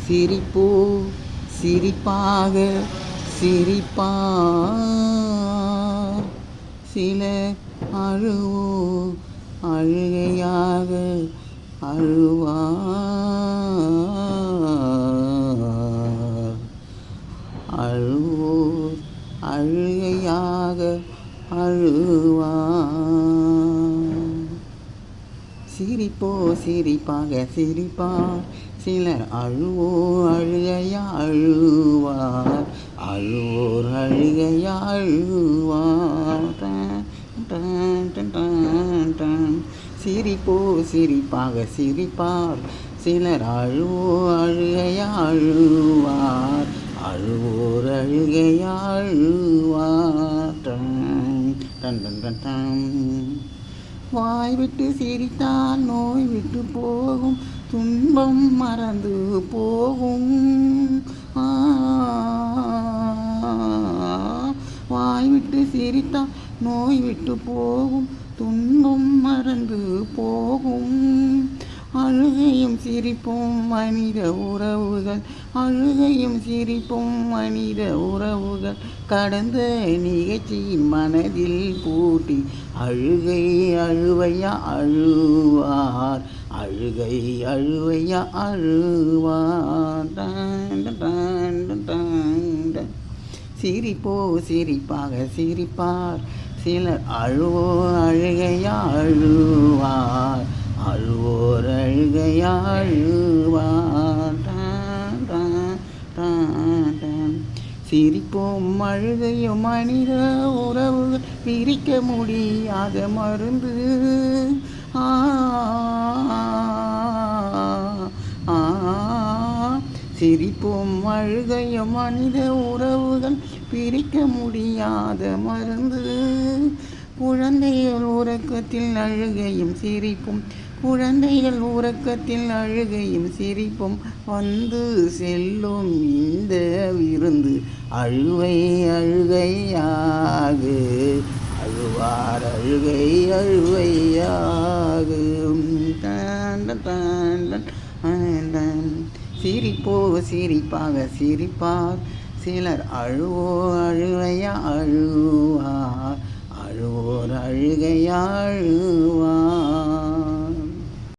சிரிப்போ சிரிப்பாக சிரிப்பார், சிலர் அழுவோ அழுகையாக அழுவார், அழுவோர் அழுகையாக அழுவார். சிரிப்போ சிரிப்பாக சிரிப்பார், சிலர் அழுவோ அழுகையா அழுவார், அழுவோர் அழுகையா அழுவார். சிரிப்போ சிரிப்பாக சிரிப்பார், சிலர் அழுவோ அழுகையா அழுவார், அழுவோர் அழுகையா அழுவார். வாய் விட்டு சிரித்தால் நோய் விட்டு போகும், துன்பம் மறந்து போகும். வாய் விட்டு சிரித்தால் நோய் விட்டு போகும், துன்பம் மறந்து போகும். அழுகையும் சிரிப்பும் மனித உறவுகள், அழுகையும் சிரிப்பும் மனித உறவுகள், கடந்த நிகழ்ச்சியின் மனதில் கூட்டி அழுகை அழுவையா அழுவார், அழுகை அழுவையா அழுவார். சிரிப்போ சிரிப்பாக சிரிப்பார், சிலர் அழுவோ அழுகையா அழுவார், அழுவோர் அழுகையா அழுவார். சிரிப்போம் அழுகையும் மனித உறவுகள், பிரிக்க முடியாத மருந்து. சிரிப்போம் அழுகையும் மனித உறவுகள், பிரிக்க முடியாத மருந்து. குழந்தைகள் உறக்கத்தில் அழுகையும் சிரிப்பும், குழந்தைகள் உறக்கத்தில் அழுகையும் சிரிப்பும், வந்து செல்லும் இந்த விருந்து அழுவை அழுகையாகு, அழுவார் அழுகை அழுவையாகு. சிரிப்போ சிரிப்பாக சிரிப்பார், சிலர் அழுவோ அழுவையா அழுவார், அழுவோர் அழுகையா அழுவார்.